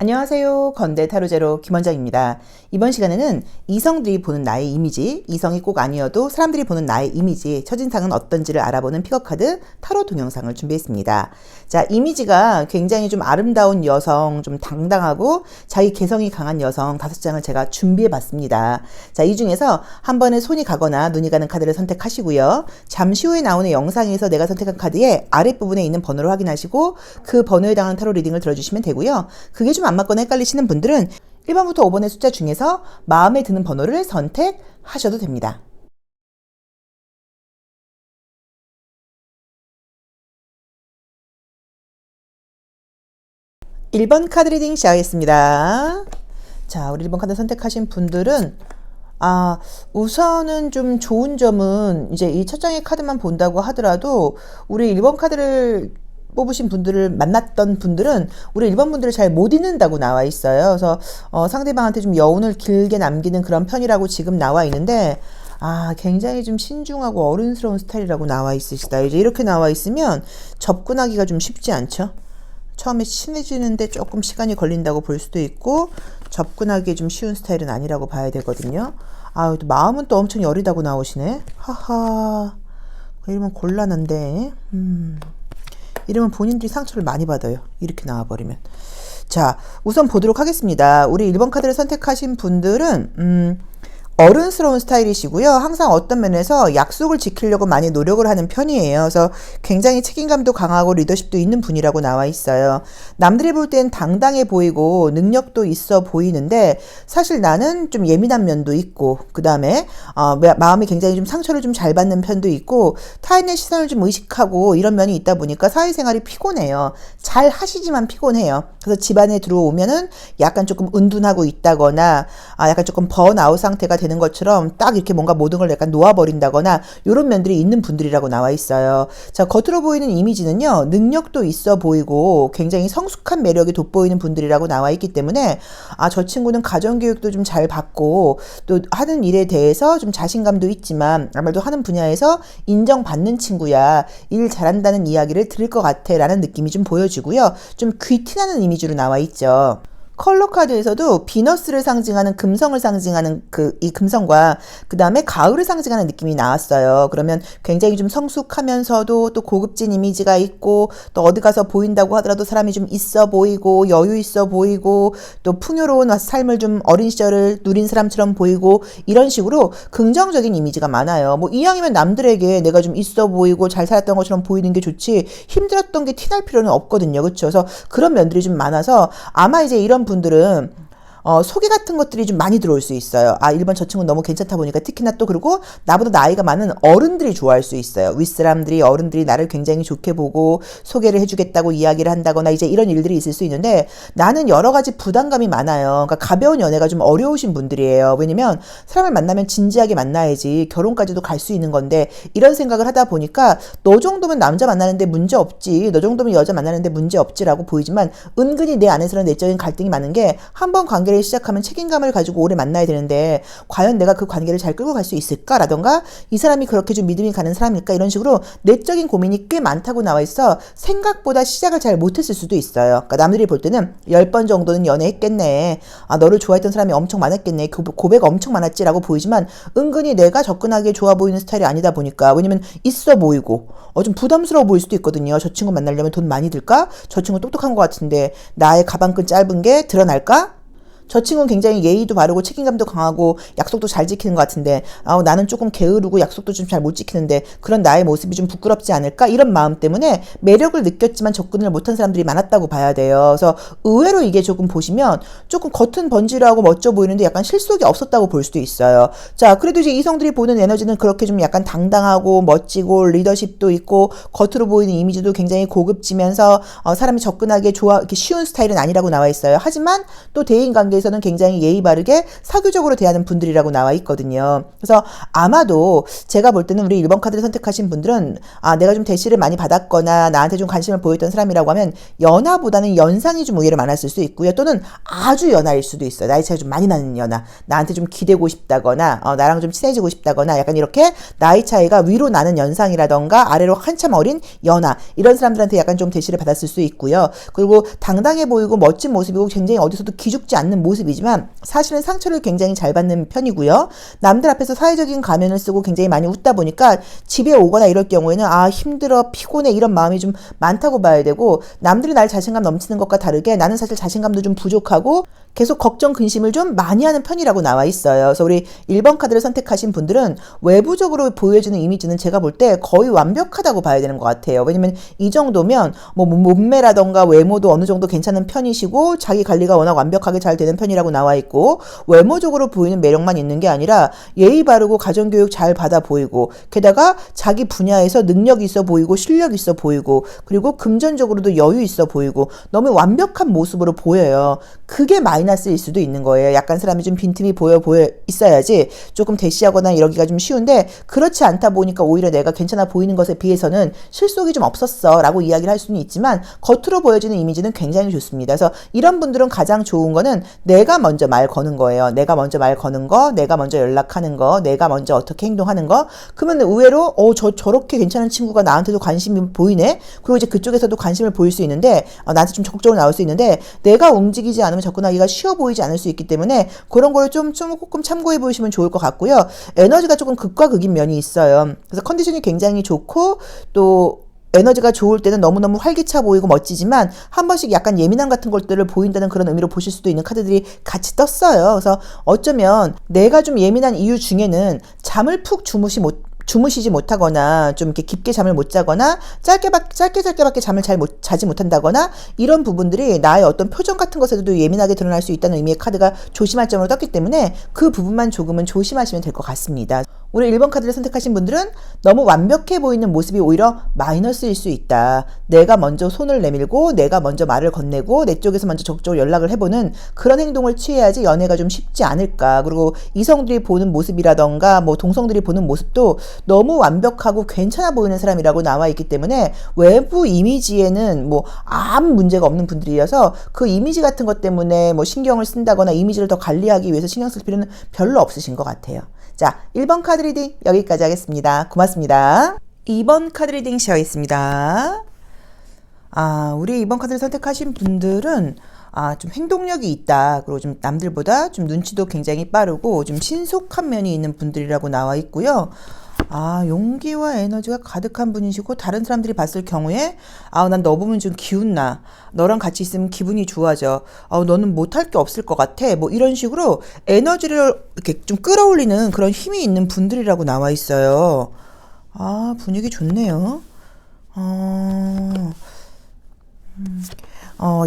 안녕하세요. 건대 타로제로 김원장입니다. 이번 시간에는 이성들이 보는 나의 이미지, 이성이 꼭 아니어도 사람들이 보는 나의 이미지, 첫인상은 어떤지를 알아보는 픽업카드 타로 동영상을 준비했습니다. 자, 이미지가 굉장히 좀 아름다운 여성, 좀 당당하고 자기 개성이 강한 여성 5장을 제가 준비해봤습니다. 자, 이 중에서 한 번에 손이 가거나 눈이 가는 카드를 선택하시고요. 잠시 후에 나오는 영상에서 내가 선택한 카드의 아랫부분에 있는 번호를 확인하시고 그 번호에 해당하는 타로 리딩을 들어주시면 되고요. 그게 좀 안 맞거나 헷갈리시는 분들은 1번부터 5번의 숫자 중에서 마음에 드는 번호를 선택하셔도 됩니다. (1번) 카드 리딩 시작하겠습니다. 자, 우리 1번 카드 선택하신 분들은 우선은 좀 좋은 점은 이제 이 첫 장의 카드만 본다고 하더라도 우리 1번 카드를 뽑으신 분들을 만났던 분들은 우리 1번 분들을 잘 못 잊는다고 나와 있어요. 그래서 상대방한테 좀 여운을 길게 남기는 그런 편이라고 지금 나와 있는데 굉장히 좀 신중하고 어른스러운 스타일이라고 나와 있으시다. 이제 이렇게 나와 있으면 접근하기가 좀 쉽지 않죠. 처음에 친해지는데 조금 시간이 걸린다고 볼 수도 있고 접근하기 좀 쉬운 스타일은 아니라고 봐야 되거든요. 또 마음은 또 엄청 여리다고 나오시네. 하하. 이러면 곤란한데. 이러면 본인들이 상처를 많이 받아요. 이렇게 나와버리면. 자, 우선 보도록 하겠습니다. 우리 1번 카드를 선택하신 분들은 어른스러운 스타일이시고요. 항상 어떤 면에서 약속을 지키려고 많이 노력을 하는 편이에요. 그래서 굉장히 책임감도 강하고 리더십도 있는 분이라고 나와 있어요. 남들이 볼 땐 당당해 보이고 능력도 있어 보이는데 사실 나는 좀 예민한 면도 있고 그 다음에 마음이 굉장히 좀 상처를 좀 잘 받는 편도 있고 타인의 시선을 좀 의식하고 이런 면이 있다 보니까 사회생활이 피곤해요. 잘 하시지만 피곤해요. 그래서 집안에 들어오면은 약간 조금 은둔하고 있다거나 약간 조금 번아웃 상태가 되는 것처럼 딱 이렇게 뭔가 모든 걸 약간 놓아버린다거나 이런 면들이 있는 분들이라고 나와 있어요. 자, 겉으로 보이는 이미지는요. 능력도 있어 보이고 굉장히 성숙한 매력이 돋보이는 분들이라고 나와 있기 때문에 저 친구는 가정교육도 좀 잘 받고 또 하는 일에 대해서 좀 자신감도 있지만 아무래도 하는 분야에서 인정받는 친구야. 일 잘한다는 이야기를 들을 것 같아 라는 느낌이 좀 보여지고요. 좀 귀티나는 이미지로 나와 있죠. 컬러 카드에서도 비너스를 상징하는 금성을 상징하는 이 금성과 그 다음에 가을을 상징하는 느낌이 나왔어요. 그러면 굉장히 좀 성숙하면서도 또 고급진 이미지가 있고 또 어디 가서 보인다고 하더라도 사람이 좀 있어 보이고 여유 있어 보이고 또 풍요로운 삶을 좀 어린 시절을 누린 사람처럼 보이고 이런 식으로 긍정적인 이미지가 많아요. 뭐 이왕이면 남들에게 내가 좀 있어 보이고 잘 살았던 것처럼 보이는 게 좋지 힘들었던 게 티날 필요는 없거든요. 그렇죠? 그래서 그런 면들이 좀 많아서 아마 이제 이런 분들은 소개 같은 것들이 좀 많이 들어올 수 있어요. 1번 저 친구는 너무 괜찮다 보니까 특히나 또 그리고 나보다 나이가 많은 어른들이 좋아할 수 있어요. 윗사람들이 어른들이 나를 굉장히 좋게 보고 소개를 해주겠다고 이야기를 한다거나 이제 이런 일들이 있을 수 있는데 나는 여러 가지 부담감이 많아요. 그러니까 가벼운 연애가 좀 어려우신 분들이에요. 왜냐면 사람을 만나면 진지하게 만나야지 결혼까지도 갈 수 있는 건데 이런 생각을 하다 보니까 너 정도면 남자 만나는데 문제 없지. 너 정도면 여자 만나는데 문제 없지라고 보이지만 은근히 내 안에서는 내적인 갈등이 많은 게 한 번 관계를 시작하면 책임감을 가지고 오래 만나야 되는데 과연 내가 그 관계를 잘 끌고 갈 수 있을까라던가 이 사람이 그렇게 좀 믿음이 가는 사람일까 이런 식으로 내적인 고민이 꽤 많다고 나와 있어 생각보다 시작을 잘 못했을 수도 있어요. 그러니까 남들이 볼 때는 10번 정도는 연애했겠네. 너를 좋아했던 사람이 엄청 많았겠네. 고백 엄청 많았지라고 보이지만 은근히 내가 접근하기에 좋아 보이는 스타일이 아니다 보니까 왜냐면 있어 보이고 좀 부담스러워 보일 수도 있거든요. 저 친구 만나려면 돈 많이 들까? 저 친구 똑똑한 것 같은데 나의 가방끈 짧은 게 드러날까? 저 친구는 굉장히 예의도 바르고 책임감도 강하고 약속도 잘 지키는 것 같은데 나는 조금 게으르고 약속도 좀 잘 못 지키는데 그런 나의 모습이 좀 부끄럽지 않을까? 이런 마음 때문에 매력을 느꼈지만 접근을 못한 사람들이 많았다고 봐야 돼요. 그래서 의외로 이게 조금 보시면 조금 겉은 번지르하고 멋져 보이는데 약간 실속이 없었다고 볼 수도 있어요. 자, 그래도 이제 이성들이 보는 에너지는 그렇게 좀 약간 당당하고 멋지고 리더십도 있고 겉으로 보이는 이미지도 굉장히 고급지면서 사람이 접근하기에 이렇게 쉬운 스타일은 아니라고 나와 있어요. 하지만 또 대인관계 대해서는 굉장히 예의 바르게 사교적으로 대하는 분들이라고 나와 있거든요. 그래서 아마도 제가 볼 때는 우리 1번 카드를 선택하신 분들은 내가 좀 대시를 많이 받았거나 나한테 좀 관심을 보였던 사람이라고 하면 연하보다는 연상이 좀 의외로 많았을 수 있고요. 또는 아주 연하일 수도 있어요. 나이 차이가 좀 많이 나는 연하. 나한테 좀 기대고 싶다거나 나랑 좀 친해지고 싶다거나 약간 이렇게 나이 차이가 위로 나는 연상이라던가 아래로 한참 어린 연하, 이런 사람들한테 약간 좀 대시를 받았을 수 있고요. 그리고 당당해 보이고 멋진 모습이고 굉장히 어디서도 기죽지 않는 모습이지만 사실은 상처를 굉장히 잘 받는 편이고요. 남들 앞에서 사회적인 가면을 쓰고 굉장히 많이 웃다 보니까 집에 오거나 이럴 경우에는 힘들어, 피곤해, 이런 마음이 좀 많다고 봐야 되고, 남들이 날 자신감 넘치는 것과 다르게 나는 사실 자신감도 좀 부족하고 계속 걱정, 근심을 좀 많이 하는 편이라고 나와 있어요. 그래서 우리 1번 카드를 선택하신 분들은 외부적으로 보여지는 이미지는 제가 볼 때 거의 완벽하다고 봐야 되는 것 같아요. 왜냐면 이 정도면 뭐 몸매라던가 외모도 어느 정도 괜찮은 편이시고 자기 관리가 워낙 완벽하게 잘 되는 편이라고 나와 있고, 외모적으로 보이는 매력만 있는 게 아니라 예의 바르고 가정교육 잘 받아 보이고, 게다가 자기 분야에서 능력이 있어 보이고 실력 있어 보이고, 그리고 금전적으로도 여유 있어 보이고 너무 완벽한 모습으로 보여요. 그게 마이너스일 수도 있는 거예요. 약간 사람이 좀 빈틈이 보여 있어야지 조금 대시하거나 이러기가 좀 쉬운데, 그렇지 않다 보니까 오히려 내가 괜찮아 보이는 것에 비해서는 실속이 좀 없었어 라고 이야기를 할 수는 있지만 겉으로 보여지는 이미지는 굉장히 좋습니다. 그래서 이런 분들은 가장 좋은 거는 내가 먼저 말 거는 거예요. 내가 먼저 말 거는 거, 내가 먼저 연락하는 거, 내가 먼저 어떻게 행동하는 거. 그러면 의외로 저렇게 괜찮은 친구가 나한테도 관심이 보이네. 그리고 이제 그쪽에서도 관심을 보일 수 있는데 나한테 좀 적극적으로 나올 수 있는데, 내가 움직이지 않으면 접근하기가 쉬워 보이지 않을 수 있기 때문에 그런 거를 조금 참고해 보시면 좋을 것 같고요. 에너지가 조금 극과 극인 면이 있어요. 그래서 컨디션이 굉장히 좋고 또 에너지가 좋을 때는 너무너무 활기차 보이고 멋지지만 한 번씩 약간 예민함 같은 것들을 보인다는 그런 의미로 보실 수도 있는 카드들이 같이 떴어요. 그래서 어쩌면 내가 좀 예민한 이유 중에는 잠을 푹 주무시지 못하거나 좀 이렇게 깊게 잠을 못 자거나 짧게밖에 잠을 자지 못한다거나, 이런 부분들이 나의 어떤 표정 같은 것에도 예민하게 드러날 수 있다는 의미의 카드가 조심할 점으로 떴기 때문에 그 부분만 조금은 조심하시면 될 것 같습니다. 우리 1번 카드를 선택하신 분들은 너무 완벽해 보이는 모습이 오히려 마이너스일 수 있다. 내가 먼저 손을 내밀고 내가 먼저 말을 건네고 내 쪽에서 먼저 적극적으로 연락을 해보는 그런 행동을 취해야지 연애가 좀 쉽지 않을까. 그리고 이성들이 보는 모습이라던가 뭐 동성들이 보는 모습도 너무 완벽하고 괜찮아 보이는 사람이라고 나와 있기 때문에 외부 이미지에는 뭐 아무 문제가 없는 분들이어서 그 이미지 같은 것 때문에 뭐 신경을 쓴다거나 이미지를 더 관리하기 위해서 신경 쓸 필요는 별로 없으신 것 같아요. 자, 1번 카드 리딩 여기까지 하겠습니다. 고맙습니다. 2번 카드 리딩 시작하겠습니다. 우리 2번 카드를 선택하신 분들은 좀 행동력이 있다. 그리고 좀 남들보다 좀 눈치도 굉장히 빠르고 좀 신속한 면이 있는 분들이라고 나와 있고요. 용기와 에너지가 가득한 분이시고, 다른 사람들이 봤을 경우에 난 너 보면 좀 기운나, 너랑 같이 있으면 기분이 좋아져, 너는 못할 게 없을 것 같아, 뭐 이런 식으로 에너지를 이렇게 좀 끌어올리는 그런 힘이 있는 분들이라고 나와 있어요. 분위기 좋네요.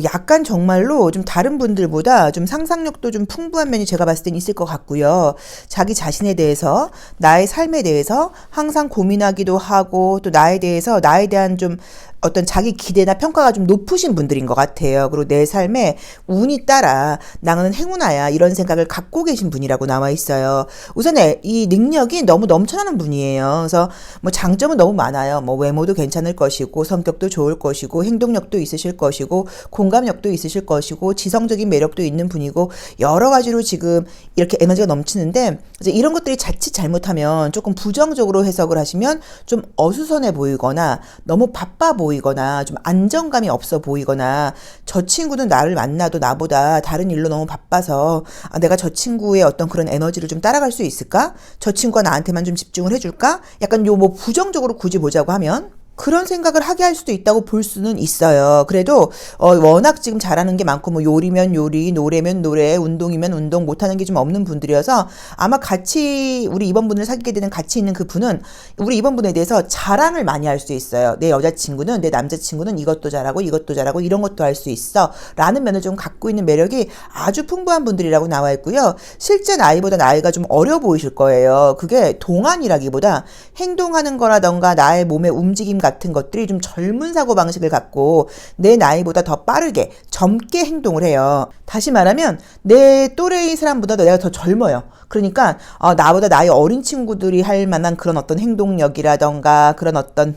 약간 정말로 좀 다른 분들보다 좀 상상력도 좀 풍부한 면이 제가 봤을 땐 있을 것 같고요. 자기 자신에 대해서, 나의 삶에 대해서 항상 고민하기도 하고, 또 나에 대한 좀 어떤 자기 기대나 평가가 좀 높으신 분들인 것 같아요. 그리고 내 삶에 운이 따라 나는 행운아야, 이런 생각을 갖고 계신 분이라고 나와 있어요. 우선 이 능력이 너무 넘쳐나는 분이에요. 그래서 뭐 장점은 너무 많아요. 뭐 외모도 괜찮을 것이고, 성격도 좋을 것이고, 행동력도 있으실 것이고, 공감력도 있으실 것이고, 지성적인 매력도 있는 분이고, 여러 가지로 지금 이렇게 에너지가 넘치는데, 이제 이런 것들이 자칫 잘못하면 조금 부정적으로 해석을 하시면 좀 어수선해 보이거나 너무 바빠 보이거나 좀 안정감이 없어 보이거나, 저 친구는 나를 만나도 나보다 다른 일로 너무 바빠서 내가 저 친구의 어떤 그런 에너지를 좀 따라갈 수 있을까? 저 친구가 나한테만 좀 집중을 해줄까? 약간 요 뭐 부정적으로 굳이 보자고 하면 그런 생각을 하게 할 수도 있다고 볼 수는 있어요. 그래도 워낙 지금 잘하는 게 많고, 뭐 요리면 요리, 노래면 노래, 운동이면 운동, 못하는 게 좀 없는 분들이어서 아마 같이 우리 이번 분을 사귀게 되는 가치 있는 그 분은 우리 이번 분에 대해서 자랑을 많이 할 수 있어요. 내 여자친구는, 내 남자친구는 이것도 잘하고 이것도 잘하고 이런 것도 할 수 있어 라는 면을 좀 갖고 있는 매력이 아주 풍부한 분들이라고 나와 있고요. 실제 나이보다 나이가 좀 어려 보이실 거예요. 그게 동안이라기보다 행동하는 거라던가 나의 몸의 움직임 같은 것들이 좀 젊은 사고방식을 갖고 내 나이보다 더 빠르게 젊게 행동을 해요. 다시 말하면 내 또래의 사람보다 내가 더 젊어요. 그러니까 나보다 나이 어린 친구들이 할 만한 그런 어떤 행동력이라던가 그런 어떤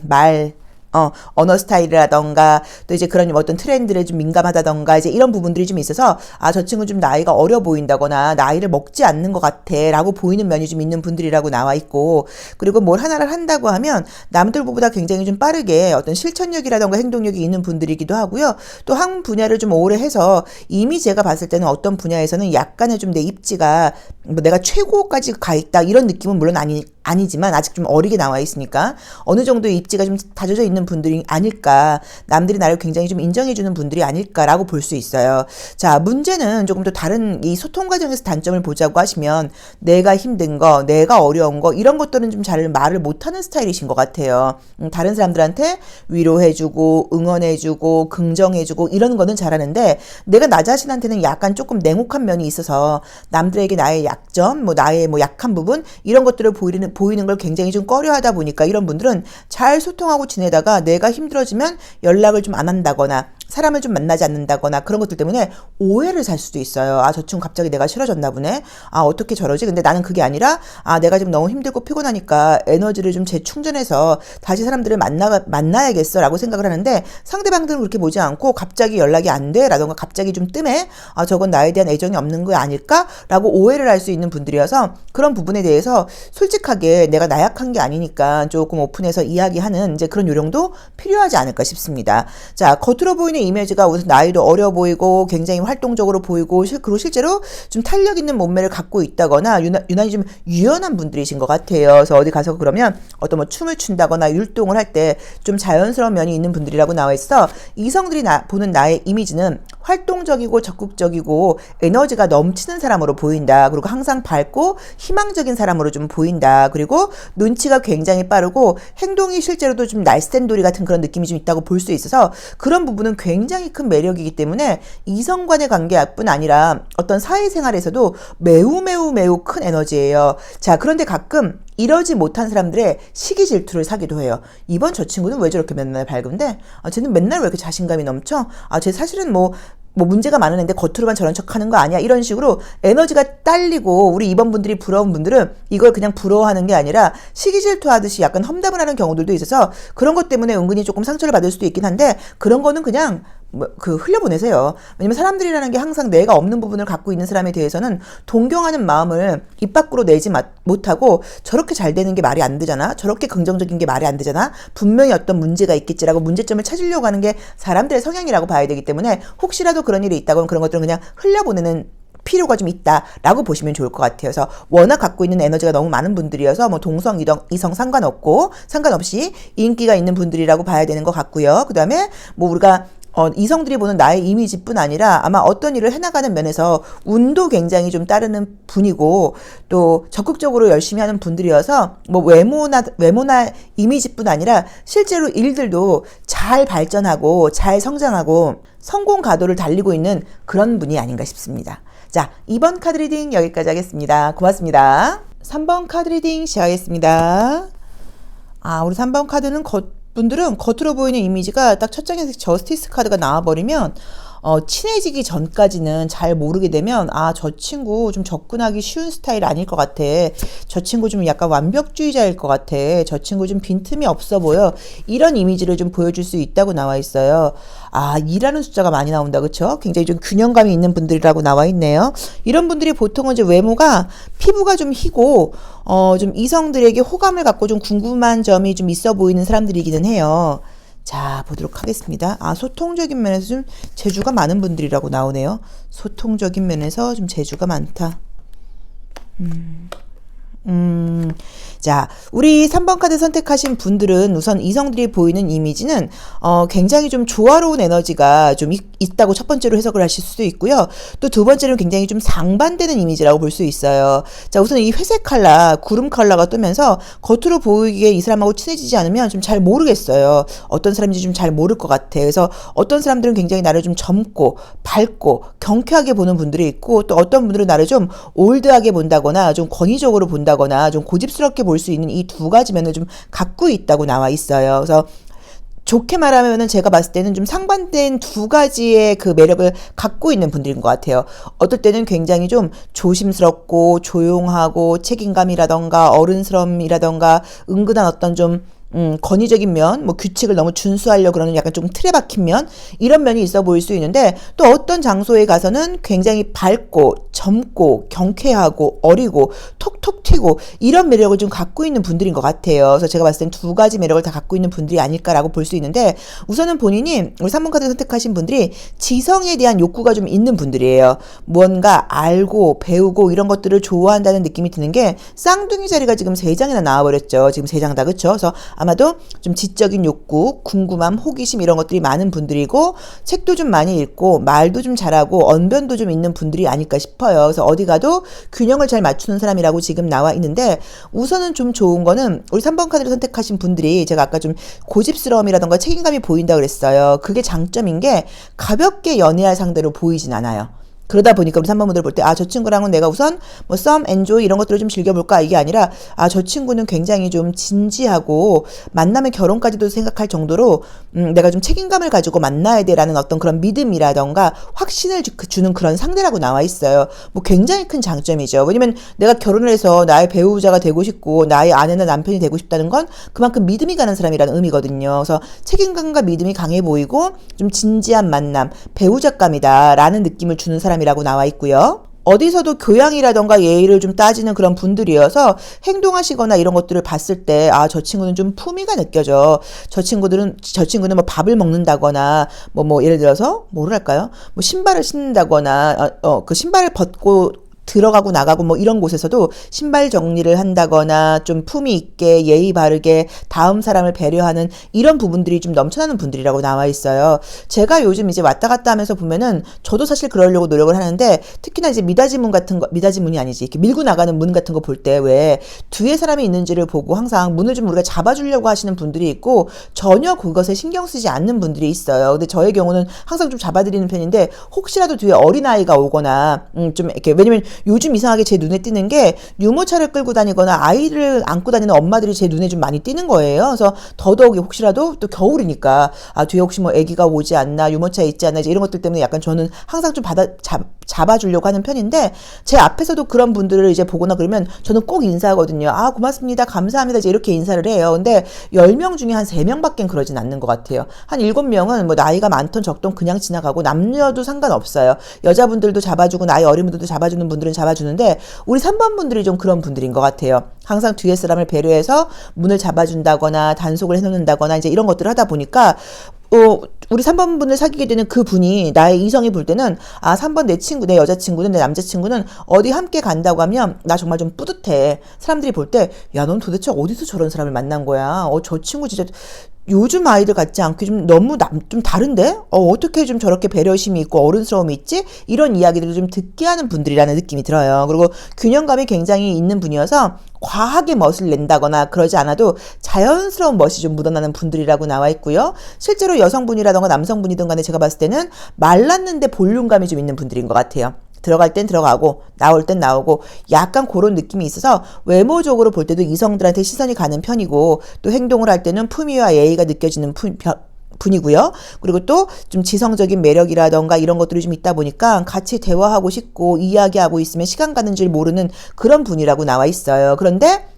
언어 스타일이라던가 또 이제 그런 어떤 트렌드에 좀 민감하다던가 이제 이런 부분들이 좀 있어서 저 친구 좀 나이가 어려 보인다거나 나이를 먹지 않는 것 같아 라고 보이는 면이 좀 있는 분들이라고 나와 있고, 그리고 뭘 하나를 한다고 하면 남들보다 굉장히 좀 빠르게 어떤 실천력이라던가 행동력이 있는 분들이기도 하고요. 또 한 분야를 좀 오래 해서 이미 제가 봤을 때는 어떤 분야에서는 약간의 좀 내 입지가 뭐 내가 최고까지 가 있다 이런 느낌은 물론 아니지만 아직 좀 어리게 나와 있으니까 어느 정도의 입지가 좀 다져져 있는 분들이 아닐까, 남들이 나를 굉장히 좀 인정해주는 분들이 아닐까라고 볼 수 있어요. 자, 문제는 조금 더 다른 이 소통 과정에서 단점을 보자고 하시면 내가 힘든 거, 내가 어려운 거 이런 것들은 좀 잘 말을 못하는 스타일이신 것 같아요. 다른 사람들한테 위로해주고 응원해주고 긍정해주고 이런 거는 잘하는데 내가 나 자신한테는 약간 조금 냉혹한 면이 있어서 남들에게 나의 약점, 나의 약한 부분 이런 것들을 보이는 걸 굉장히 좀 꺼려하다 보니까 이런 분들은 잘 소통하고 지내다가 내가 힘들어지면 연락을 좀 안 한다거나 사람을 좀 만나지 않는다거나 그런 것들 때문에 오해를 살 수도 있어요. 저 친구 갑자기 내가 싫어졌나 보네. 어떻게 저러지? 근데 나는 그게 아니라 내가 지금 너무 힘들고 피곤하니까 에너지를 좀 재충전해서 다시 사람들을 만나야겠어 라고 생각을 하는데 상대방들은 그렇게 보지 않고 갑자기 연락이 안 돼 라던가 갑자기 좀 뜸해 저건 나에 대한 애정이 없는 거 아닐까? 라고 오해를 할 수 있는 분들이어서 그런 부분에 대해서 솔직하게 내가 나약한 게 아니니까 조금 오픈해서 이야기하는 이제 그런 요령도 필요하지 않을까 싶습니다. 자, 겉으로 보이는 이미지가 우선 나이도 어려 보이고 굉장히 활동적으로 보이고 그리고 실제로 좀 탄력 있는 몸매를 갖고 있다거나 유난히 좀 유연한 분들이신 것 같아요. 그래서 어디 가서 그러면 어떤 춤을 춘다거나 율동을 할 때 좀 자연스러운 면이 있는 분들이라고 나와 있어 이성들이 보는 나의 이미지는 활동적이고 적극적이고 에너지가 넘치는 사람으로 보인다. 그리고 항상 밝고 희망적인 사람으로 좀 보인다. 그리고 눈치가 굉장히 빠르고 행동이 실제로도 좀 날쌘돌이 같은 그런 느낌이 좀 있다고 볼 수 있어서 그런 부분은 굉장히 큰 매력이기 때문에 이성 간의 관계뿐 아니라 어떤 사회생활에서도 매우 매우 매우 큰 에너지예요. 자, 그런데 가끔 이러지 못한 사람들의 시기 질투를 사기도 해요. 이번 저 친구는 왜 저렇게 맨날 밝은데? 쟤는 맨날 왜 이렇게 자신감이 넘쳐? 쟤 사실은 문제가 많은 애인데 겉으로만 저런 척 하는 거 아니야? 이런 식으로 에너지가 딸리고 우리 이번 분들이 부러운 분들은 이걸 그냥 부러워하는 게 아니라 시기 질투하듯이 약간 험담을 하는 경우들도 있어서 그런 것 때문에 은근히 조금 상처를 받을 수도 있긴 한데 그런 거는 그냥 흘려보내세요. 왜냐면 사람들이라는 게 항상 내가 없는 부분을 갖고 있는 사람에 대해서는 동경하는 마음을 입 밖으로 내지 못하고 저렇게 잘 되는 게 말이 안 되잖아. 저렇게 긍정적인 게 말이 안 되잖아. 분명히 어떤 문제가 있겠지라고 문제점을 찾으려고 하는 게 사람들의 성향이라고 봐야 되기 때문에 혹시라도 그런 일이 있다고 그런 것들은 그냥 흘려보내는 필요가 좀 있다라고 보시면 좋을 것 같아요. 그래서 워낙 갖고 있는 에너지가 너무 많은 분들이어서 동성, 이성 상관없이 인기가 있는 분들이라고 봐야 되는 것 같고요. 그 다음에 우리가 이성들이 보는 나의 이미지뿐 아니라 아마 어떤 일을 해나가는 면에서 운도 굉장히 좀 따르는 분이고 또 적극적으로 열심히 하는 분들이어서 외모나 이미지뿐 아니라 실제로 일들도 잘 발전하고 잘 성장하고 성공 가도를 달리고 있는 그런 분이 아닌가 싶습니다. 자, 2번 카드 리딩 여기까지 하겠습니다. 고맙습니다. 3번 카드 리딩 시작하겠습니다. 우리 3번 카드는 분들은 겉으로 보이는 이미지가 딱 첫 장에서 저스티스 카드가 나와버리면 친해지기 전까지는 잘 모르게 되면 저 친구 좀 접근하기 쉬운 스타일 아닐 것 같아. 저 친구 좀 약간 완벽주의자일 것 같아. 저 친구 좀 빈틈이 없어 보여. 이런 이미지를 좀 보여줄 수 있다고 나와 있어요. 2라는 숫자가 많이 나온다. 그쵸? 굉장히 좀 균형감이 있는 분들이라고 나와 있네요. 이런 분들이 보통은 이제 외모가 피부가 좀 희고 좀 이성들에게 호감을 갖고 좀 궁금한 점이 좀 있어 보이는 사람들이기는 해요. 자, 보도록 하겠습니다. 소통적인 면에서 좀 재주가 많은 분들이라고 나오네요. 소통적인 면에서 좀 재주가 많다. 자, 우리 3번 카드 선택하신 분들은 우선 이성들이 보이는 이미지는 굉장히 좀 조화로운 에너지가 좀 있다고 첫 번째로 해석을 하실 수도 있고요. 또 두 번째로는 굉장히 좀 상반되는 이미지라고 볼 수 있어요. 자, 우선 이 회색 컬러, 구름 컬러가 뜨면서 겉으로 보이기에 이 사람하고 친해지지 않으면 좀 잘 모르겠어요. 어떤 사람인지 좀 잘 모를 것 같아. 그래서 어떤 사람들은 굉장히 나를 좀 젊고 밝고 경쾌하게 보는 분들이 있고 또 어떤 분들은 나를 좀 올드하게 본다거나 좀 권위적으로 본다거나 좀 고집스럽게 볼 수 있는 이 두 가지 면을 좀 갖고 있다고 나와 있어요. 그래서 좋게 말하면은 제가 봤을 때는 좀 상반된 두 가지의 그 매력을 갖고 있는 분들인 것 같아요. 어떨 때는 굉장히 좀 조심스럽고 조용하고 책임감이라던가 어른스러움이라던가 은근한 어떤 좀 권위적인 면, 뭐 규칙을 너무 준수하려고 그러는 약간 좀 틀에 박힌 면, 이런 면이 있어 보일 수 있는데, 또 어떤 장소에 가서는 굉장히 밝고, 젊고, 경쾌하고, 어리고, 톡톡 튀고, 이런 매력을 좀 갖고 있는 분들인 것 같아요. 그래서 제가 봤을 땐 두 가지 매력을 다 갖고 있는 분들이 아닐까라고 볼 수 있는데, 우선은 본인이, 우리 3번 카드 선택하신 분들이 지성에 대한 욕구가 좀 있는 분들이에요. 무언가 알고, 배우고, 이런 것들을 좋아한다는 느낌이 드는 게, 쌍둥이 자리가 지금 3장이나 나와버렸죠. 지금 3장 다, 그쵸? 그래서 아마도 좀 지적인 욕구, 궁금함, 호기심 이런 것들이 많은 분들이고 책도 좀 많이 읽고 말도 좀 잘하고 언변도 좀 있는 분들이 아닐까 싶어요. 그래서 어디 가도 균형을 잘 맞추는 사람이라고 지금 나와 있는데 우선은 좀 좋은 거는 우리 3번 카드를 선택하신 분들이 제가 아까 좀 고집스러움이라던가 책임감이 보인다 그랬어요. 그게 장점인 게 가볍게 연애할 상대로 보이진 않아요. 그러다 보니까 우리 3번 분들 볼 때, 아, 저 친구랑은 내가 우선 뭐 썸, 엔조이 이런 것들을 좀 즐겨볼까? 이게 아니라, 아, 저 친구는 굉장히 좀 진지하고, 만나면 결혼까지도 생각할 정도로, 내가 좀 책임감을 가지고 만나야 돼라는 어떤 그런 믿음이라던가, 확신을 주는 그런 상대라고 나와 있어요. 뭐 굉장히 큰 장점이죠. 왜냐면 내가 결혼을 해서 나의 배우자가 되고 싶고, 나의 아내나 남편이 되고 싶다는 건 그만큼 믿음이 가는 사람이라는 의미거든요. 그래서 책임감과 믿음이 강해 보이고, 좀 진지한 만남, 배우자감이다라는 느낌을 주는 사람 이라고 나와 있고요. 어디서도 교양이라던가 예의를 좀 따지는 그런 분들이어서 행동하시거나 이런 것들을 봤을 때, 아, 저 친구는 좀 품위가 느껴져. 저 친구는 뭐 밥을 먹는다거나, 예를 들어서, 뭐랄까요? 뭐 신발을 신는다거나, 그 신발을 벗고 들어가고 나가고 뭐 이런 곳에서도 신발 정리를 한다거나 좀 품위 있게 예의 바르게 다음 사람을 배려하는 이런 부분들이 좀 넘쳐나는 분들이라고 나와 있어요. 제가 요즘 이제 왔다 갔다 하면서 보면은 저도 사실 그러려고 노력을 하는데 특히나 이제 미닫이문 같은 거, 미닫이문이 아니지. 이렇게 밀고 나가는 문 같은 거 볼 때 왜 뒤에 사람이 있는지를 보고 항상 문을 좀 우리가 잡아주려고 하시는 분들이 있고 전혀 그것에 신경 쓰지 않는 분들이 있어요. 근데 저의 경우는 항상 좀 잡아드리는 편인데 혹시라도 뒤에 어린아이가 오거나 좀 이렇게 왜냐면 요즘 이상하게 제 눈에 띄는 게 유모차를 끌고 다니거나 아이를 안고 다니는 엄마들이 제 눈에 좀 많이 띄는 거예요. 그래서 더더욱이 혹시라도 또 겨울이니까 아 뒤에 혹시 뭐 아기가 오지 않나 유모차에 있지 않나 이제 이런 것들 때문에 약간 저는 항상 좀 잡아주려고 하는 편인데 제 앞에서도 그런 분들을 이제 보거나 그러면 저는 꼭 인사하거든요. 아 고맙습니다. 감사합니다. 이제 이렇게 인사를 해요. 근데 10명 중에 한 3명밖엔 그러진 않는 것 같아요. 한 7명은 뭐 나이가 많던 적던 그냥 지나가고 남녀도 상관없어요. 여자분들도 잡아주고 나이 어린 분들도 잡아주는 분들은 잡아주는데 우리 3번 분들이 좀 그런 분들인 것 같아요. 항상 뒤에 사람을 배려해서 문을 잡아준다거나 단속을 해놓는다거나 이제 이런 것들을 하다 보니까 우리 3번 분을 사귀게 되는 그 분이 나의 이성이 볼 때는 아 3번 내 친구 내 여자친구는 내 남자친구는 어디 함께 간다고 하면 나 정말 좀 뿌듯해. 사람들이 볼 때 야 넌 도대체 어디서 저런 사람을 만난 거야. 저 친구 진짜 요즘 아이들 같지 않게 좀 너무 좀 다른데? 어떻게 좀 저렇게 배려심이 있고 어른스러움이 있지? 이런 이야기들을 좀 듣게 하는 분들이라는 느낌이 들어요. 그리고 균형감이 굉장히 있는 분이어서 과하게 멋을 낸다거나 그러지 않아도 자연스러운 멋이 좀 묻어나는 분들이라고 나와 있고요. 실제로 여성분이라던가 남성분이든 간에 제가 봤을 때는 말랐는데 볼륨감이 좀 있는 분들인 것 같아요. 들어갈 땐 들어가고 나올 땐 나오고 약간 그런 느낌이 있어서 외모적으로 볼 때도 이성들한테 시선이 가는 편이고 또 행동을 할 때는 품위와 예의가 느껴지는 분이고요. 그리고 또 좀 지성적인 매력이라던가 이런 것들이 좀 있다 보니까 같이 대화하고 싶고 이야기하고 있으면 시간 가는 줄 모르는 그런 분이라고 나와 있어요. 그런데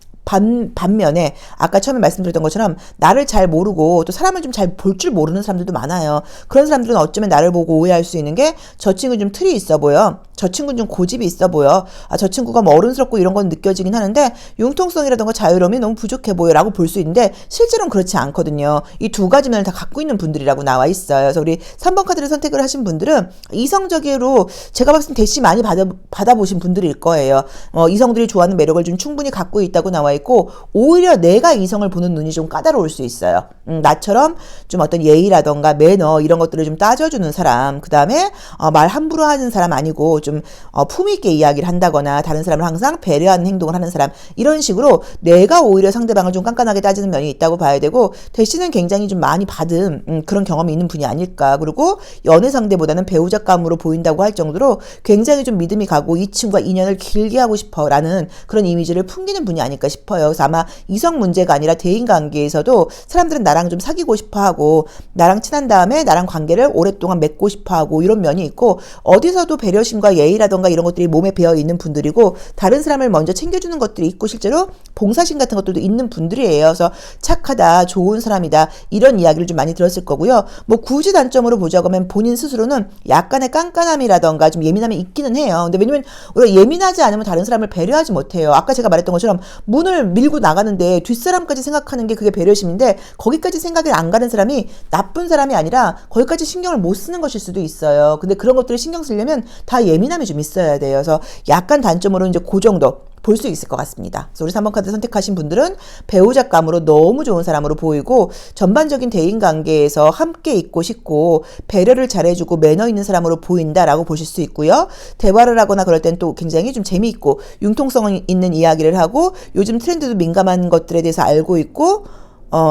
반면에 아까 처음에 말씀드렸던 것처럼 나를 잘 모르고 또 사람을 좀 잘 볼 줄 모르는 사람들도 많아요. 그런 사람들은 어쩌면 나를 보고 오해할 수 있는 게 저 친구는 좀 틀이 있어 보여. 저 친구는 좀 고집이 있어 보여. 아, 저 친구가 뭐 어른스럽고 이런 건 느껴지긴 하는데 융통성이라던가 자유로움이 너무 부족해 보여라고 볼 수 있는데 실제로는 그렇지 않거든요. 이 두 가지 면을 다 갖고 있는 분들이라고 나와 있어요. 그래서 우리 3번 카드를 선택을 하신 분들은 이성적으로 제가 봤을 때 대시 많이 받아보신 분들일 거예요. 이성들이 좋아하는 매력을 좀 충분히 갖고 있다고 나와 있고 오히려 내가 이성을 보는 눈이 좀 까다로울 수 있어요. 나처럼 좀 어떤 예의라던가 매너 이런 것들을 좀 따져주는 사람, 그 다음에 말 함부로 하는 사람 아니고 좀 품위 있게 이야기를 한다거나 다른 사람을 항상 배려하는 행동을 하는 사람, 이런 식으로 내가 오히려 상대방을 좀 깐깐하게 따지는 면이 있다고 봐야 되고 대신은 굉장히 좀 많이 받은 그런 경험이 있는 분이 아닐까. 그리고 연애 상대보다는 배우자감으로 보인다고 할 정도로 굉장히 좀 믿음이 가고 이 친구가 인연을 길게 하고 싶어라는 그런 이미지를 풍기는 분이 아닐까 싶어요. 싶어요. 그래서 아마 이성 문제가 아니라 대인관계에서도 사람들은 나랑 좀 사귀고 싶어 하고 나랑 친한 다음에 나랑 관계를 오랫동안 맺고 싶어 하고 이런 면이 있고 어디서도 배려심과 예의라던가 이런 것들이 몸에 배어 있는 분들이고 다른 사람을 먼저 챙겨주는 것들이 있고 실제로 봉사심 같은 것들도 있는 분들이에요. 그래서 착하다, 좋은 사람이다 이런 이야기를 좀 많이 들었을 거고요. 뭐 굳이 단점으로 보자고 하면 본인 스스로는 약간의 깐깐함이라던가 좀 예민함이 있기는 해요. 근데 왜냐면 우리가 예민하지 않으면 다른 사람을 배려하지 못해요. 아까 제가 말했던 것처럼 문을 밀고 나가는데 뒷사람까지 생각하는 게 그게 배려심인데 거기까지 생각이 안 가는 사람이 나쁜 사람이 아니라 거기까지 신경을 못 쓰는 것일 수도 있어요. 근데 그런 것들을 신경 쓰려면 다 예민함이 좀 있어야 돼요. 그래서 약간 단점으로 이제 그 정도 볼 수 있을 것 같습니다. 그래서 우리 3번 카드 선택하신 분들은 배우자감으로 너무 좋은 사람으로 보이고 전반적인 대인관계에서 함께 있고 싶고 배려를 잘해주고 매너 있는 사람으로 보인다라고 보실 수 있고요. 대화를 하거나 그럴 땐 또 굉장히 좀 재미있고 융통성 있는 이야기를 하고 요즘 트렌드도 민감한 것들에 대해서 알고 있고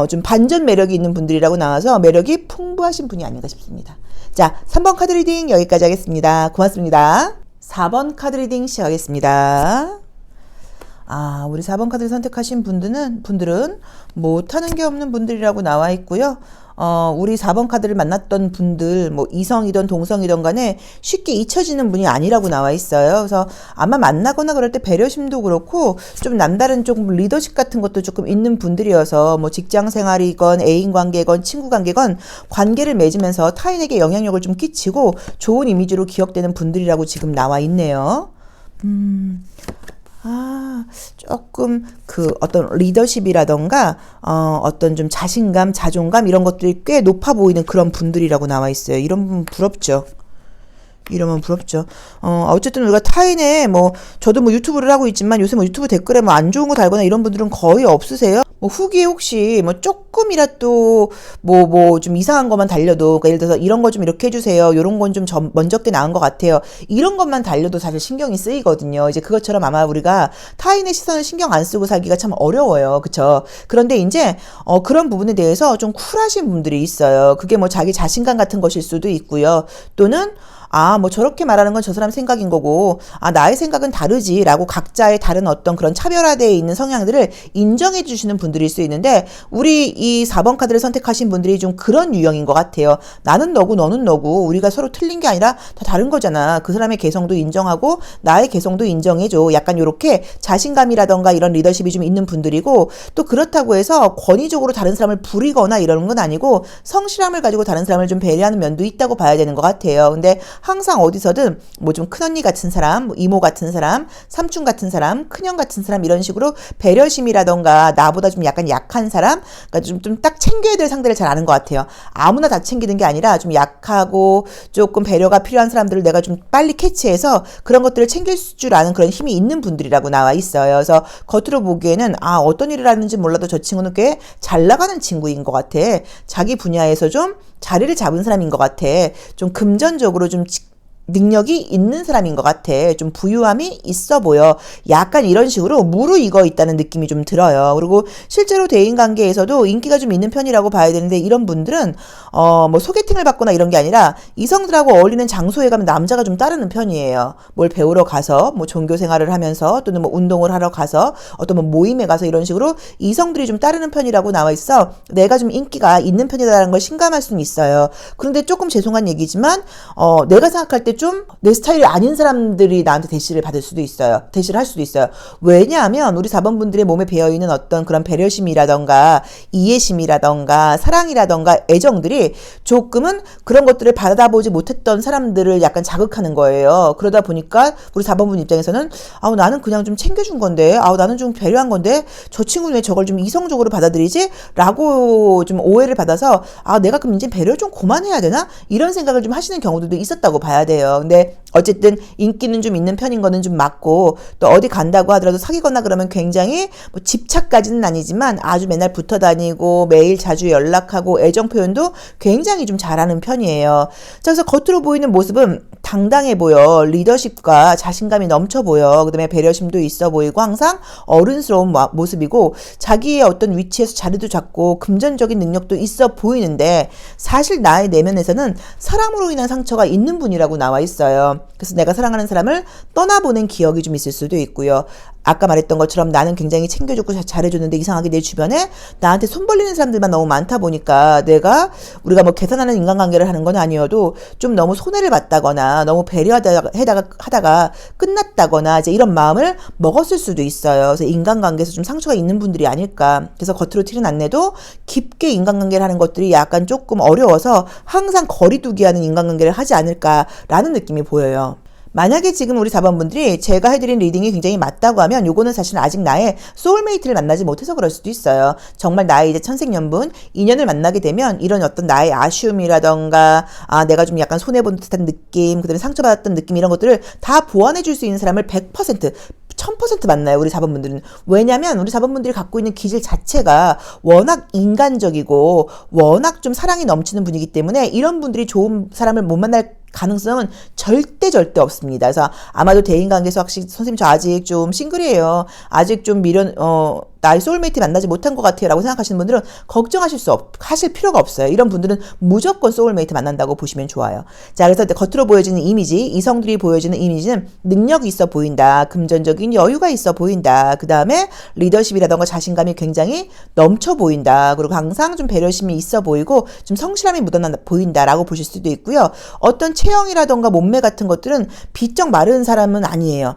좀 반전 매력이 있는 분들이라고 나와서 매력이 풍부하신 분이 아닌가 싶습니다. 자, 3번 카드 리딩 여기까지 하겠습니다. 고맙습니다. 4번 카드 리딩 시작하겠습니다. 우리 4번 카드를 선택하신 분들은 못하는 게 없는 분들이라고 나와 있고요. 우리 4번 카드를 만났던 분들, 뭐 이성이든 동성이든 간에 쉽게 잊혀지는 분이 아니라고 나와 있어요. 그래서 아마 만나거나 그럴 때 배려심도 그렇고 좀 남다른 조금 리더십 같은 것도 조금 있는 분들이어서 뭐 직장 생활이건 애인 관계건 친구 관계건 관계를 맺으면서 타인에게 영향력을 좀 끼치고 좋은 이미지로 기억되는 분들이라고 지금 나와 있네요. 조금 그 어떤 리더십이라던가 어떤 좀 자신감, 자존감 이런 것들이 꽤 높아 보이는 그런 분들이라고 나와 있어요. 이런 분 부럽죠. 이러면 부럽죠. 어쨌든 우리가 타인의 저도 유튜브를 하고 있지만 요새 유튜브 댓글에 안 좋은 거 달거나 이런 분들은 거의 없으세요? 후기에 혹시 조금이라도 좀 이상한 것만 달려도 그러니까 예를 들어서 이런 거 좀 이렇게 해주세요. 요런 건 좀 먼저 게 나은 것 같아요. 이런 것만 달려도 사실 신경이 쓰이거든요. 이제 그것처럼 아마 우리가 타인의 시선을 신경 안 쓰고 살기가 참 어려워요. 그쵸? 그런데 이제 그런 부분에 대해서 좀 쿨하신 분들이 있어요. 그게 자기 자신감 같은 것일 수도 있고요. 또는 저렇게 말하는 건 저 사람 생각인 거고, 나의 생각은 다르지, 라고 각자의 다른 어떤 그런 차별화되어 있는 성향들을 인정해 주시는 분들일 수 있는데, 우리 이 4번 카드를 선택하신 분들이 좀 그런 유형인 것 같아요. 나는 너고, 너는 너고, 우리가 서로 틀린 게 아니라 다 다른 거잖아. 그 사람의 개성도 인정하고, 나의 개성도 인정해줘. 약간 요렇게 자신감이라던가 이런 리더십이 좀 있는 분들이고, 또 그렇다고 해서 권위적으로 다른 사람을 부리거나 이러는 건 아니고, 성실함을 가지고 다른 사람을 좀 배려하는 면도 있다고 봐야 되는 것 같아요. 근데 항상 어디서든 좀 큰언니 같은 사람, 이모 같은 사람, 삼촌 같은 사람, 큰형 같은 사람 이런 식으로 배려심이라던가 나보다 좀 약간 약한 사람, 그러니까 좀 딱 챙겨야 될 상대를 잘 아는 것 같아요. 아무나 다 챙기는 게 아니라 좀 약하고 조금 배려가 필요한 사람들을 내가 좀 빨리 캐치해서 그런 것들을 챙길 줄 아는 그런 힘이 있는 분들이라고 나와 있어요. 그래서 겉으로 보기에는 어떤 일을 하는지 몰라도 저 친구는 꽤 잘 나가는 친구인 것 같아. 자기 분야에서 좀 자리를 잡은 사람인 것 같아. 좀 금전적으로 좀 능력이 있는 사람인 것 같아. 좀 부유함이 있어 보여. 약간 이런 식으로 무르익어 있다는 느낌이 좀 들어요. 그리고 실제로 대인관계에서도 인기가 좀 있는 편이라고 봐야 되는데 이런 분들은 소개팅을 받거나 이런 게 아니라 이성들하고 어울리는 장소에 가면 남자가 좀 따르는 편이에요. 뭘 배우러 가서 종교 생활을 하면서 또는 운동을 하러 가서 어떤 모임에 가서 이런 식으로 이성들이 좀 따르는 편이라고 나와 있어. 내가 좀 인기가 있는 편이다라는 걸 실감할 수는 있어요. 그런데 조금 죄송한 얘기지만 내가 생각할 때 좀 내 스타일이 아닌 사람들이 나한테 대시를 받을 수도 있어요. 대시를 할 수도 있어요. 왜냐하면 우리 4번 분들의 몸에 배어있는 어떤 그런 배려심이라던가 이해심이라던가 사랑이라던가 애정들이 조금은 그런 것들을 받아보지 못했던 사람들을 약간 자극하는 거예요. 그러다 보니까 우리 4번 분 입장에서는 나는 그냥 좀 챙겨준 건데 나는 좀 배려한 건데 저 친구는 왜 저걸 좀 이성적으로 받아들이지? 라고 좀 오해를 받아서 내가 그럼 이제 배려 좀 그만해야 되나? 이런 생각을 좀 하시는 경우들도 있었다고 봐야 돼요. 근데 어쨌든 인기는 좀 있는 편인 거는 좀 맞고 또 어디 간다고 하더라도 사귀거나 그러면 굉장히 집착까지는 아니지만 아주 맨날 붙어 다니고 매일 자주 연락하고 애정 표현도 굉장히 좀 잘하는 편이에요. 자, 그래서 겉으로 보이는 모습은 당당해 보여. 리더십과 자신감이 넘쳐 보여. 그다음에 배려심도 있어 보이고 항상 어른스러운 모습이고 자기의 어떤 위치에서 자리도 잡고 금전적인 능력도 있어 보이는데 사실 나의 내면에서는 사랑으로 인한 상처가 있는 분이라고 나와 있어요. 그래서 내가 사랑하는 사람을 떠나보낸 기억이 좀 있을 수도 있고요. 아까 말했던 것처럼 나는 굉장히 챙겨줬고 잘해줬는데 이상하게 내 주변에 나한테 손 벌리는 사람들만 너무 많다 보니까 우리가 뭐 계산하는 인간관계를 하는 건 아니어도 좀 너무 손해를 봤다거나 너무 배려하다가 끝났다거나 이제 이런 마음을 먹었을 수도 있어요. 그래서 인간관계에서 좀 상처가 있는 분들이 아닐까. 그래서 겉으로 티는 안 내도 깊게 인간관계를 하는 것들이 약간 조금 어려워서 항상 거리두기 하는 인간관계를 하지 않을까라는 느낌이 보여요. 만약에 지금 우리 4번분들이 제가 해드린 리딩이 굉장히 맞다고 하면 요거는 사실 아직 나의 소울메이트를 만나지 못해서 그럴 수도 있어요. 정말 나의 이제 천생연분, 인연을 만나게 되면 이런 어떤 나의 아쉬움이라던가 내가 좀 약간 손해본 듯한 느낌, 그다음에 상처받았던 느낌 이런 것들을 다 보완해 줄 수 있는 사람을 100%, 1000% 만나요, 우리 4번분들은. 왜냐면 우리 4번분들이 갖고 있는 기질 자체가 워낙 인간적이고 워낙 좀 사랑이 넘치는 분이기 때문에 이런 분들이 좋은 사람을 못 만날 가능성은 절대 없습니다. 그래서 아마도 대인관계에서 확실히 선생님 저 아직 좀 싱글이에요. 아직 좀 나의 소울메이트 만나지 못한 것 같아요 라고 생각하시는 분들은 하실 필요가 없어요. 이런 분들은 무조건 소울메이트 만난다고 보시면 좋아요. 자, 그래서 겉으로 보여지는 이미지, 이성들이 보여지는 이미지는 능력이 있어 보인다. 금전적인 여유가 있어 보인다. 그 다음에 리더십이라던가 자신감이 굉장히 넘쳐 보인다. 그리고 항상 좀 배려심이 있어 보이고 좀 성실함이 묻어나 보인다라고 보실 수도 있고요. 어떤 체형이라던가 몸매 같은 것들은 비쩍 마른 사람은 아니에요.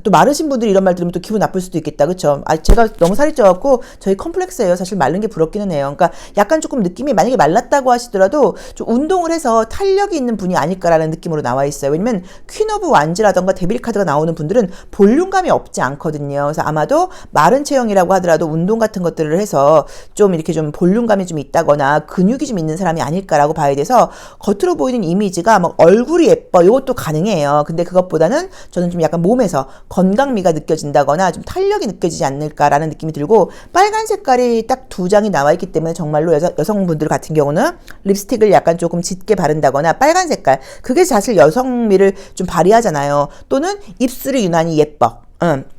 또 마르신 분들이 이런 말 들으면 또 기분 나쁠 수도 있겠다. 그쵸? 제가 너무 살이 쪄갖고 저희 컴플렉스예요. 사실 마른 게 부럽기는 해요. 그러니까 약간 조금 느낌이 만약에 말랐다고 하시더라도 좀 운동을 해서 탄력이 있는 분이 아닐까라는 느낌으로 나와 있어요. 왜냐면 퀸 오브 완즈라던가 데빌 카드가 나오는 분들은 볼륨감이 없지 않거든요. 그래서 아마도 마른 체형이라고 하더라도 운동 같은 것들을 해서 좀 이렇게 좀 볼륨감이 좀 있다거나 근육이 좀 있는 사람이 아닐까라고 봐야 돼서 겉으로 보이는 이미지가 막 얼굴이 예뻐 이것도 가능해요. 근데 그것보다는 저는 좀 약간 몸에서 건강미가 느껴진다거나 좀 탄력이 느껴지지 않을까라는 느낌이 들고, 빨간 색깔이 딱 2장이 나와 있기 때문에 정말로 여성분들 같은 경우는 립스틱을 약간 조금 짙게 바른다거나 빨간 색깔, 그게 사실 여성미를 좀 발휘하잖아요. 또는 입술이 유난히 예뻐.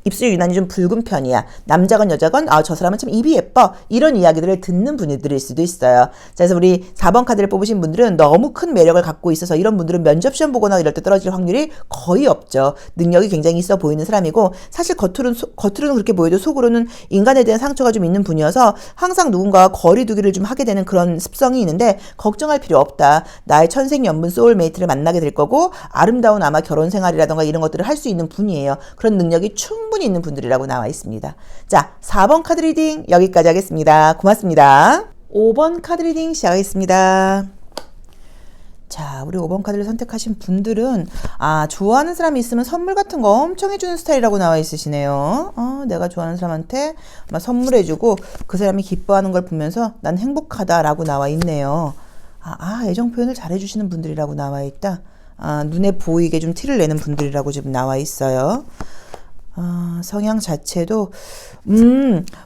입술이 유난히 좀 붉은 편이야. 남자건 여자건 저 사람은 참 입이 예뻐. 이런 이야기들을 듣는 분들일 수도 있어요. 자, 그래서 우리 4번 카드를 뽑으신 분들은 너무 큰 매력을 갖고 있어서 이런 분들은 면접시험 보거나 이럴 때 떨어질 확률이 거의 없죠. 능력이 굉장히 있어 보이는 사람이고, 사실 겉으로는 그렇게 보여도 속으로는 인간에 대한 상처가 좀 있는 분이어서 항상 누군가와 거리두기를 좀 하게 되는 그런 습성이 있는데 걱정할 필요 없다. 나의 천생연분 소울메이트를 만나게 될 거고 아름다운 아마 결혼 생활이라던가 이런 것들을 할 수 있는 분이에요. 그런 능력이 충분히 있는 분들이라고 나와 있습니다. 자, 4번 카드 리딩 여기까지 하겠습니다. 고맙습니다. 5번 카드 리딩 시작하겠습니다. 자, 우리 5번 카드를 선택하신 분들은 좋아하는 사람이 있으면 선물 같은 거 엄청 해주는 스타일이라고 나와 있으시네요. 내가 좋아하는 사람한테 아마 선물해주고 그 사람이 기뻐하는 걸 보면서 난 행복하다라고 나와 있네요. 애정 표현을 잘해주시는 분들이라고 나와 있다. 눈에 보이게 좀 티를 내는 분들이라고 지금 나와 있어요. 성향 자체도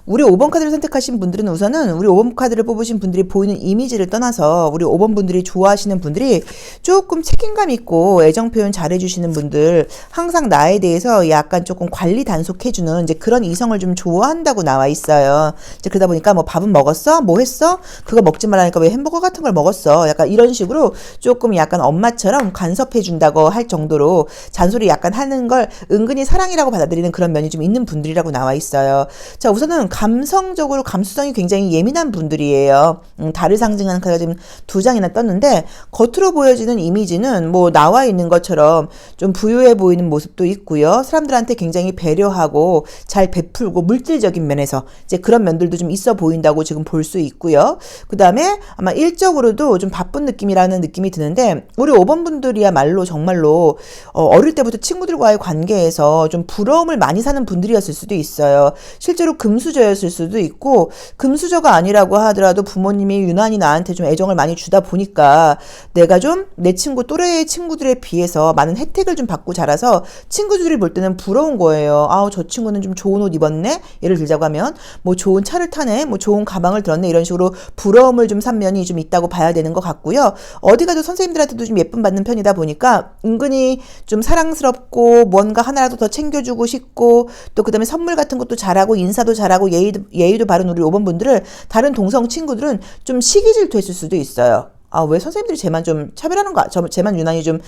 우리 5번 카드를 선택하신 분들은 우선은 우리 5번 카드를 뽑으신 분들이 보이는 이미지를 떠나서 우리 5번 분들이 좋아하시는 분들이 조금 책임감 있고 애정 표현 잘해주시는 분들, 항상 나에 대해서 약간 조금 관리 단속해주는 이제 그런 이성을 좀 좋아한다고 나와 있어요. 이제 그러다 보니까 뭐 밥은 먹었어? 뭐 했어? 그거 먹지 말라니까 왜 햄버거 같은 걸 먹었어? 약간 이런 식으로 조금 약간 엄마처럼 간섭해준다고 할 정도로 잔소리 약간 하는 걸 은근히 사랑이라고 받아들이는 그런 면이 좀 있는 분들이라고 나와 있어요. 자, 우선은 감성적으로 감수성이 굉장히 예민한 분들이에요. 달을 상징하는 카드가 지금 2장이나 떴는데 겉으로 보여지는 이미지는 뭐 나와 있는 것처럼 좀 부유해 보이는 모습도 있고요. 사람들한테 굉장히 배려하고 잘 베풀고 물질적인 면에서 이제 그런 면들도 좀 있어 보인다고 지금 볼 수 있고요. 그 다음에 아마 일적으로도 좀 바쁜 느낌이라는 느낌이 드는데, 우리 5번 분들이야말로 정말로 어릴 때부터 친구들과의 관계에서 좀 부러움을 많이 사는 분들이었을 수도 있어요. 실제로 금수저였을 수도 있고, 금수저가 아니라고 하더라도 부모님이 유난히 나한테 좀 애정을 많이 주다 보니까 내가 좀 내 친구 또래의 친구들에 비해서 많은 혜택을 좀 받고 자라서 친구들이 볼 때는 부러운 거예요. 저 친구는 좀 좋은 옷 입었네? 예를 들자고 하면 뭐 좋은 차를 타네? 뭐 좋은 가방을 들었네? 이런 식으로 부러움을 좀 산 면이 좀 있다고 봐야 되는 것 같고요. 어디 가도 선생님들한테도 좀 예쁨 받는 편이다 보니까 은근히 좀 사랑스럽고 뭔가 하나라도 더 챙겨주고 싶고, 또 그 다음에 선물 같은 것도 잘하고 인사도 잘하고 예의도 바른 우리 5번 분들을 다른 동성 친구들은 좀 시기 질투했을 수도 있어요. 왜 선생님들이 쟤만 좀 차별하는 거, 쟤만 유난히 좀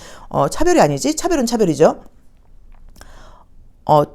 차별이 아니지? 차별은 차별이죠.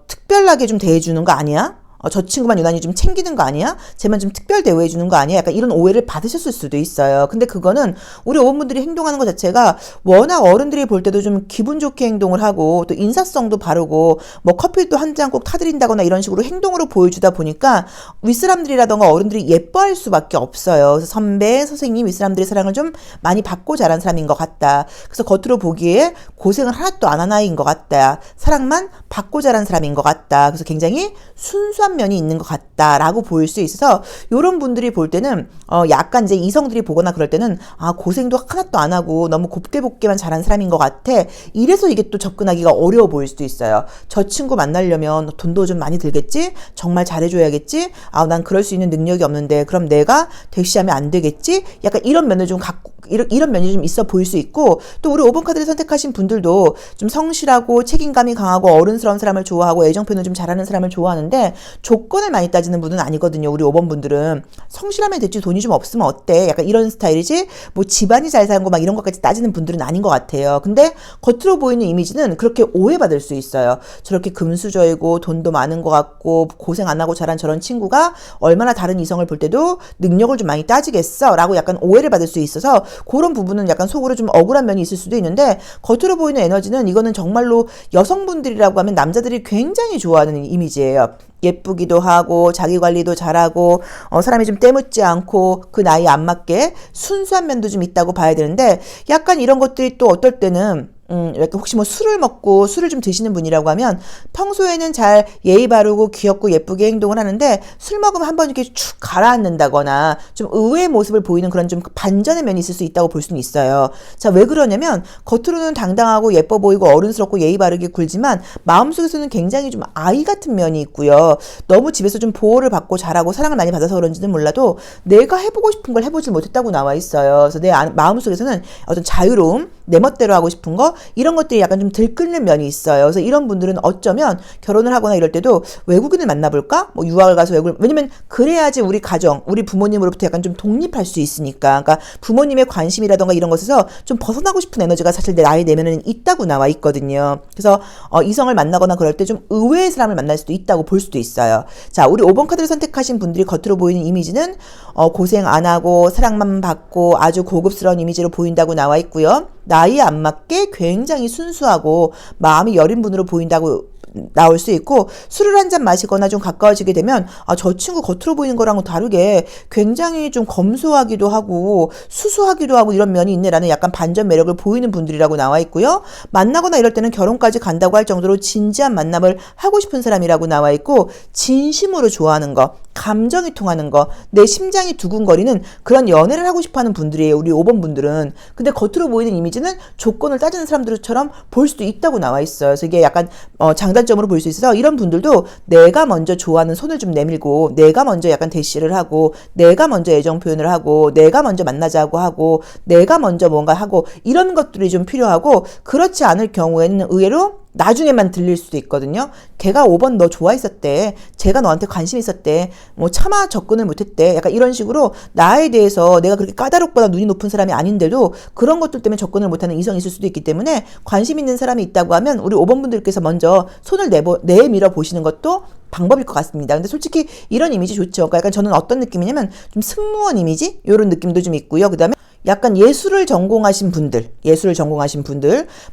특별하게 좀 대해주는 거 아니야? 저 친구만 유난히 좀 챙기는 거 아니야? 쟤만 좀 특별 대우해 주는 거 아니야? 약간 이런 오해를 받으셨을 수도 있어요. 근데 그거는 우리 어머분들이 행동하는 것 자체가 워낙 어른들이 볼 때도 좀 기분 좋게 행동을 하고 또 인사성도 바르고 뭐 커피도 한 잔 꼭 타드린다거나 이런 식으로 행동으로 보여주다 보니까 윗사람들이라던가 어른들이 예뻐할 수밖에 없어요. 그래서 선배, 선생님, 윗사람들의 사랑을 좀 많이 받고 자란 사람인 것 같다. 그래서 겉으로 보기에 고생을 하나도 안 한 아이인 것 같다. 사랑만 받고 자란 사람인 것 같다. 그래서 굉장히 순수한 면이 있는 것 같다라고 보일 수 있어서 이런 분들이 볼 때는 약간 이제 이성들이 보거나 그럴 때는 고생도 하나도 안 하고 너무 곱게 자란 사람인 것 같아. 이래서 이게 또 접근하기가 어려워 보일 수도 있어요. 저 친구 만나려면 돈도 좀 많이 들겠지? 정말 잘해줘야겠지? 난 그럴 수 있는 능력이 없는데 그럼 내가 대시하면 안 되겠지? 약간 이런 면을 좀 갖고 이런 면이 좀 있어 보일 수 있고 또 우리 5번 카드를 선택하신 분들도 좀 성실하고 책임감이 강하고 어른스러운 사람을 좋아하고 애정 표현을 좀 잘하는 사람을 좋아하는데 조건을 많이 따지는 분은 아니거든요. 우리 5번 분들은 성실하면 됐지 돈이 좀 없으면 어때? 약간 이런 스타일이지 뭐 집안이 잘 사는 거 막 이런 것까지 따지는 분들은 아닌 것 같아요. 근데 겉으로 보이는 이미지는 그렇게 오해받을 수 있어요. 저렇게 금수저이고 돈도 많은 것 같고 고생 안 하고 자란 저런 친구가 얼마나 다른 이성을 볼 때도 능력을 좀 많이 따지겠어? 라고 약간 오해를 받을 수 있어서 그런 부분은 약간 속으로 좀 억울한 면이 있을 수도 있는데 겉으로 보이는 에너지는 이거는 정말로 여성분들이라고 하면 남자들이 굉장히 좋아하는 이미지예요. 예쁘기도 하고 자기 관리도 잘하고 사람이 좀 때묻지 않고 그 나이에 안 맞게 순수한 면도 좀 있다고 봐야 되는데 약간 이런 것들이 또 어떨 때는 이렇게 혹시 뭐 술을 먹고 술을 좀 드시는 분이라고 하면 평소에는 잘 예의 바르고 귀엽고 예쁘게 행동을 하는데 술 먹으면 한번 이렇게 축 가라앉는다거나 좀 의외의 모습을 보이는 그런 좀 반전의 면이 있을 수 있다고 볼 수는 있어요. 자, 왜 그러냐면 겉으로는 당당하고 예뻐 보이고 어른스럽고 예의 바르게 굴지만 마음속에서는 굉장히 좀 아이 같은 면이 있고요. 너무 집에서 좀 보호를 받고 자라고 사랑을 많이 받아서 그런지는 몰라도 내가 해보고 싶은 걸 해보지 못했다고 나와 있어요. 그래서 내 마음속에서는 어떤 자유로움, 내 멋대로 하고 싶은 거 이런 것들이 약간 좀 들끓는 면이 있어요. 그래서 이런 분들은 어쩌면 결혼을 하거나 이럴 때도 외국인을 만나볼까? 뭐 유학을 가서 왜냐면 그래야지 우리 가정, 우리 부모님으로부터 약간 좀 독립할 수 있으니까. 그러니까 부모님의 관심이라던가 이런 것에서 좀 벗어나고 싶은 에너지가 사실 내 나이 내면은 있다고 나와 있거든요. 그래서 이성을 만나거나 그럴 때 좀 의외의 사람을 만날 수도 있다고 볼 수도 있어요. 자, 우리 5번 카드를 선택하신 분들이 겉으로 보이는 이미지는 고생 안 하고 사랑만 받고 아주 고급스러운 이미지로 보인다고 나와 있고요. 나이에 안 맞게 굉장히 순수하고 마음이 여린 분으로 보인다고 나올 수 있고 술을 한 잔 마시거나 좀 가까워지게 되면 저 친구 겉으로 보이는 거랑은 다르게 굉장히 좀 검소하기도 하고 수수하기도 하고 이런 면이 있네라는 약간 반전 매력을 보이는 분들이라고 나와 있고요. 만나거나 이럴 때는 결혼까지 간다고 할 정도로 진지한 만남을 하고 싶은 사람이라고 나와 있고 진심으로 좋아하는 거 감정이 통하는 거, 내 심장이 두근거리는 그런 연애를 하고 싶어하는 분들이에요. 우리 5번 분들은. 근데 겉으로 보이는 이미지는 조건을 따지는 사람들처럼 볼 수도 있다고 나와 있어요. 그래서 이게 약간 장단점으로 볼 수 있어서 이런 분들도 내가 먼저 좋아하는 손을 좀 내밀고 내가 먼저 약간 대시를 하고 내가 먼저 애정 표현을 하고 내가 먼저 만나자고 하고 내가 먼저 뭔가 하고 이런 것들이 좀 필요하고 그렇지 않을 경우에는 의외로 나중에만 들릴 수도 있거든요. 걔가 5번 너 좋아했었대. 제가 너한테 관심 있었대. 뭐 차마 접근을 못했대. 약간 이런 식으로 나에 대해서 내가 그렇게 까다롭거나 눈이 높은 사람이 아닌데도 그런 것들 때문에 접근을 못하는 이성이 있을 수도 있기 때문에 관심 있는 사람이 있다고 하면 우리 5번 분들께서 먼저 손을 내밀어 보시는 것도 방법일 것 같습니다. 근데 솔직히 이런 이미지 좋죠. 그러니까 약간 저는 어떤 느낌이냐면 좀 승무원 이미지? 이런 느낌도 좀 있고요. 그 다음에 약간 예술을 전공하신 분들,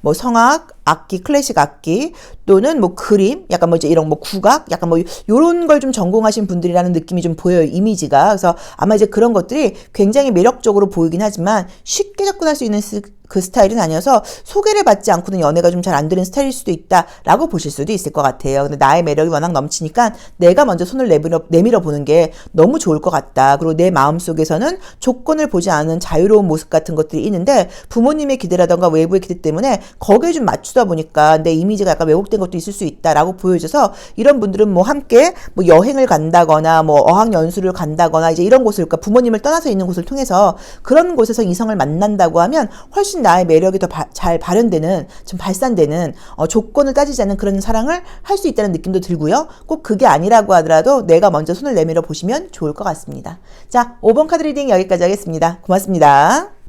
뭐 성악, 악기, 클래식 악기, 또는 뭐 그림, 약간 뭐 이제 이런 뭐 국악, 약간 뭐 요런 걸 좀 전공하신 분들이라는 느낌이 좀 보여요, 이미지가. 그래서 아마 이제 그런 것들이 굉장히 매력적으로 보이긴 하지만 쉽게 접근할 수 있는 그 스타일은 아니어서 소개를 받지 않고는 연애가 좀 잘 안 되는 스타일일 수도 있다라고 보실 수도 있을 것 같아요. 근데 나의 매력이 워낙 넘치니까 내가 먼저 손을 내밀어 보는 게 너무 좋을 것 같다. 그리고 내 마음속에서는 조건을 보지 않은 자유로운 모습 같은 것들이 있는데 부모님의 기대라던가 외부의 기대 때문에 거기에 좀 맞추다 보니까 내 이미지가 약간 왜곡된 것도 있을 수 있다라고 보여져서 이런 분들은 뭐 함께 뭐 여행을 간다거나 뭐 어학연수를 간다거나 이제 이런 곳을 그러니까 부모님을 떠나서 있는 곳을 통해서 그런 곳에서 이성을 만난다고 하면 훨씬 나의 매력이 더 잘 발현되는 좀 발산되는 조건을 따지지 않는 그런 사랑을 할 수 있다는 느낌도 들고요. 꼭 그게 아니라고 하더라도 내가 먼저 손을 내밀어 보시면 좋을 것 같습니다. 자, 5번 카드 리딩 여기까지 하겠습니다. 고맙습니다.